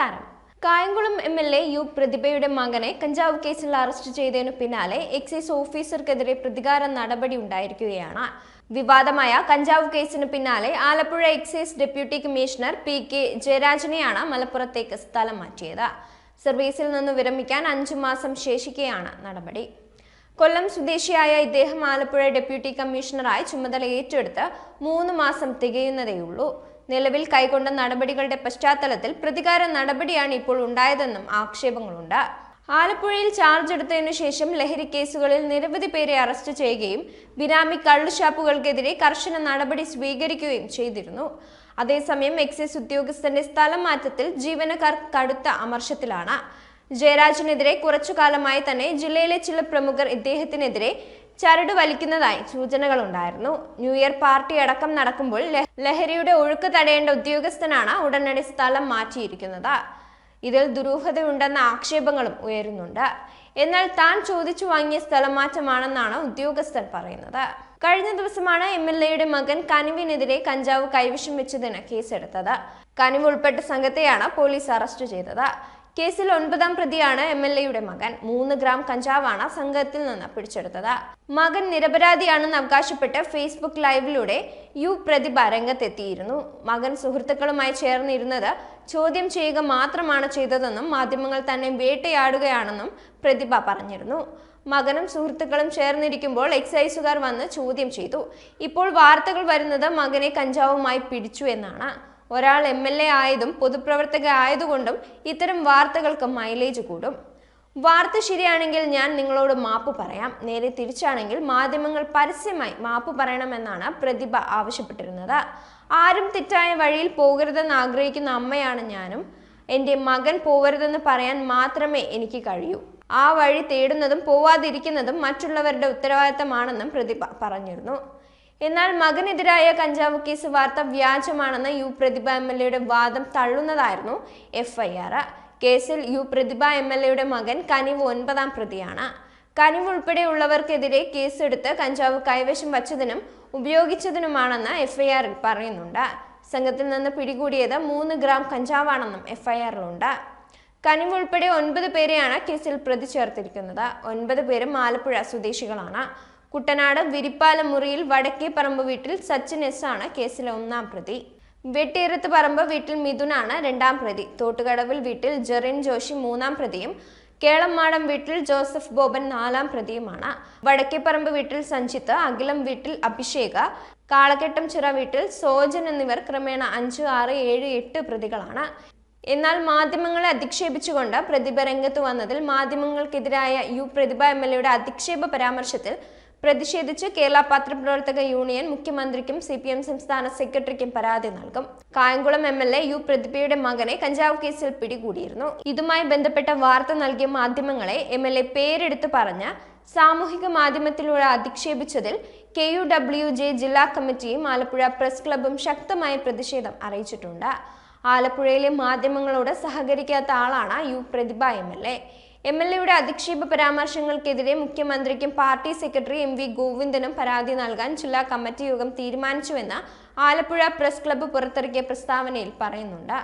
നമസ്കാരം. Kayamkulam MLA U പ്രതിഭയുടെ മകനെ കഞ്ചാവ് കേസിൽ അറസ്റ്റ് ചെയ്തതിനു പിന്നാലെ എക്സൈസ് ഓഫീസർക്കെതിരെ പ്രതികാര നടപടി ഉണ്ടായിരിക്കുകയാണ്. വിവാദമായ കഞ്ചാവ് കേസിന് പിന്നാലെ Alappuzha excise deputy commissioner PK ജയരാജനെയാണ് മലപ്പുറത്തേക്ക് സ്ഥലം മാറ്റിയത്. സർവീസിൽ നിന്ന് വിരമിക്കാൻ 5 മാസം ശേഷിക്കെയാണ് നടപടി. കൊല്ലം സ്വദേശിയായ ഇദ്ദേഹം ആലപ്പുഴ ഡെപ്യൂട്ടി കമ്മീഷണറായി ചുമതല ഏറ്റെടുത്ത് 3 മാസം തികയുന്നതേയുള്ളൂ. നിലവിൽ കൈക്കൊണ്ട നടപടികളുടെ പശ്ചാത്തലത്തിൽ പ്രതികാര നടപടിയാണ് ഇപ്പോൾ ഉണ്ടായതെന്നും ആക്ഷേപങ്ങളുണ്ട്. ആലപ്പുഴയിൽ ചാർജ് എടുത്തതിനു ശേഷം ലഹരി കേസുകളിൽ നിരവധി പേരെ അറസ്റ്റ് ചെയ്യുകയും ബിനാമി കള്ളുഷാപ്പുകൾക്കെതിരെ കർശന നടപടി സ്വീകരിക്കുകയും ചെയ്തിരുന്നു. അതേസമയം എക്സൈസ് ഉദ്യോഗസ്ഥന്റെ സ്ഥലം മാറ്റത്തിൽ ജീവനക്കാർ കടുത്ത അമർഷത്തിലാണ്. ജയരാജനെതിരെ കുറച്ചുകാലമായി തന്നെ ജില്ലയിലെ ചില പ്രമുഖർ ഇദ്ദേഹത്തിനെതിരെ ചരട് വലിക്കുന്നതായി സൂചനകളുണ്ടായിരുന്നു. ന്യൂ ഇയർ പാർട്ടി അടക്കം നടക്കുമ്പോൾ ലഹരിയുടെ ഒഴുക്ക് തടയേണ്ട ഉദ്യോഗസ്ഥനാണ് ഉടനടി സ്ഥലം മാറ്റിയിരിക്കുന്നത്. ഇതിൽ ദുരൂഹതയുണ്ടെന്ന ആക്ഷേപങ്ങളും ഉയരുന്നുണ്ട്. എന്നാൽ താൻ ചോദിച്ചു വാങ്ങിയ സ്ഥലം മാറ്റമാണെന്നാണ് ഉദ്യോഗസ്ഥൻ പറയുന്നത്. കഴിഞ്ഞ ദിവസമാണ് MLAയുടെ മകൻ കനിവിനെതിരെ കഞ്ചാവ് കൈവശം വെച്ചതിന് കേസെടുത്തത്. കനിവ് ഉൾപ്പെട്ട സംഘത്തെയാണ് പോലീസ് അറസ്റ്റ് ചെയ്തത്. കേസിൽ 9ാം പ്രതിയാണ് MLAയുടെ മകൻ. 3 ഗ്രാം കഞ്ചാവാണ് സംഘത്തിൽ നിന്ന് പിടിച്ചെടുത്തത്. മകൻ നിരപരാധിയാണെന്ന് അവകാശപ്പെട്ട് ഫേസ്ബുക്ക് ലൈവിലൂടെ യു പ്രതിഭ രംഗത്തെത്തിയിരുന്നു. മകൻ സുഹൃത്തുക്കളുമായി ചേർന്നിരുന്നത് ചോദ്യം ചെയ്യുക മാത്രമാണ് ചെയ്തതെന്നും മാധ്യമങ്ങൾ തന്നെ വേട്ടയാടുകയാണെന്നും പ്രതിഭ പറഞ്ഞിരുന്നു. മകനും സുഹൃത്തുക്കളും ചേർന്നിരിക്കുമ്പോൾ എക്സൈസുകാർ വന്ന് ചോദ്യം ചെയ്തു. ഇപ്പോൾ വാർത്തകൾ വരുന്നത് മകനെ കഞ്ചാവുമായി പിടിച്ചു എന്നാണ്. ഒരാൾ MLA ആയതും പൊതുപ്രവർത്തക ആയതുകൊണ്ടും ഇത്തരം വാർത്തകൾക്ക് മൈലേജ് കൂടും. വാർത്ത ശരിയാണെങ്കിൽ ഞാൻ നിങ്ങളോട് മാപ്പ് പറയാം, നേരെ തിരിച്ചാണെങ്കിൽ മാധ്യമങ്ങൾ പരസ്യമായി മാപ്പ് പറയണമെന്നാണ് പ്രതിഭ ആവശ്യപ്പെട്ടിരുന്നത്. ആരും തെറ്റായ വഴിയിൽ പോകരുതെന്ന് ആഗ്രഹിക്കുന്ന അമ്മയാണ് ഞാനും. എൻ്റെ മകൻ പോകരുതെന്ന് പറയാൻ മാത്രമേ എനിക്ക് കഴിയൂ. ആ വഴി തേടുന്നതും പോവാതിരിക്കുന്നതും മറ്റുള്ളവരുടെ ഉത്തരവാദിത്തമാണെന്നും പ്രതിഭ പറഞ്ഞിരുന്നു. എന്നാൽ മകനെതിരായ കഞ്ചാവ് കേസ് വാർത്ത വ്യാജമാണെന്ന് യു പ്രതിഭ MLAയുടെ വാദം തള്ളുന്നതായിരുന്നു FIR. കേസിൽ യു പ്രതിഭ MLAയുടെ മകൻ കനിവ് 9ാം പ്രതിയാണ്. കനിവ് ഉൾപ്പെടെയുള്ളവർക്കെതിരെ കേസെടുത്ത് കഞ്ചാവ് കൈവശം വച്ചതിനും ഉപയോഗിച്ചതിനുമാണെന്ന് FIR-ൽ പറയുന്നുണ്ട്. സംഘത്തിൽ നിന്ന് പിടികൂടിയത് 3 ഗ്രാം കഞ്ചാവാണെന്നും FIR-ലുണ്ട്. കനിവ് ഉൾപ്പെടെ 9 പേരെയാണ് കേസിൽ പ്രതി ചേർത്തിരിക്കുന്നത്. 9 പേരും ആലപ്പുഴ സ്വദേശികളാണ്. കുട്ടനാട് വിരിപ്പാലം മുറിയിൽ വടക്കേപ്പറമ്പ് വീട്ടിൽ സച്ചിൻ S ആണ് കേസിലെ 1ാം പ്രതി. വെട്ടിയറത്ത് പറമ്പ് വീട്ടിൽ മിഥുനാണ് 2ാം പ്രതി. തോട്ടുകടവിൽ വീട്ടിൽ ജെറിൻ ജോഷി 3ാം പ്രതിയും കേളംമാടം വീട്ടിൽ ജോസഫ് ബോബൻ 4ാം പ്രതിയുമാണ്. വടക്കേപ്പറമ്പ് വീട്ടിൽ സഞ്ജിത്ത്, അഖിലം വീട്ടിൽ അഭിഷേക, കാളക്കെട്ടം ചിറ വീട്ടിൽ സോജൻ എന്നിവർ ക്രമേണ 5, 6, 7, 8 പ്രതികളാണ്. എന്നാൽ മാധ്യമങ്ങളെ അധിക്ഷേപിച്ചുകൊണ്ട് പ്രതിഭ രംഗത്ത് വന്നതിൽ മാധ്യമങ്ങൾക്കെതിരായ യു പ്രതിഭ MLAയുടെ അധിക്ഷേപ പരാമർശത്തിൽ പ്രതിഷേധിച്ച് കേരള പത്രപ്രവർത്തക യൂണിയൻ മുഖ്യമന്ത്രിക്കും CPM സംസ്ഥാന സെക്രട്ടറിക്കും പരാതി നൽകും. കായംകുളം MLA യു പ്രതിഭയുടെ മകനെ കഞ്ചാവ് കേസിൽ പിടികൂടിയിരുന്നു. ഇതുമായി ബന്ധപ്പെട്ട വാർത്ത നൽകിയ മാധ്യമങ്ങളെ MLA പേരെടുത്ത് പറഞ്ഞ് സാമൂഹിക മാധ്യമത്തിലൂടെ അധിക്ഷേപിച്ചതിൽ KUWJ ജില്ലാ കമ്മിറ്റിയും ആലപ്പുഴ പ്രസ് ക്ലബ്ബും ശക്തമായ പ്രതിഷേധം അറിയിച്ചിട്ടുണ്ട്. ആലപ്പുഴയിലെ മാധ്യമങ്ങളോട് സഹകരിക്കാത്ത ആളാണ് യു പ്രതിഭ MLAയുടെ അധിക്ഷേപ പരാമർശങ്ങൾക്കെതിരെ മുഖ്യമന്ത്രിക്കും പാർട്ടി സെക്രട്ടറി MV ഗോവിന്ദനും പരാതി നൽകാൻ ജില്ലാ കമ്മിറ്റി യോഗം തീരുമാനിച്ചുവെന്ന് ആലപ്പുഴ പ്രസ് ക്ലബ്ബ് പുറത്തിറക്കിയ പ്രസ്താവനയിൽ പറയുന്നുണ്ട്.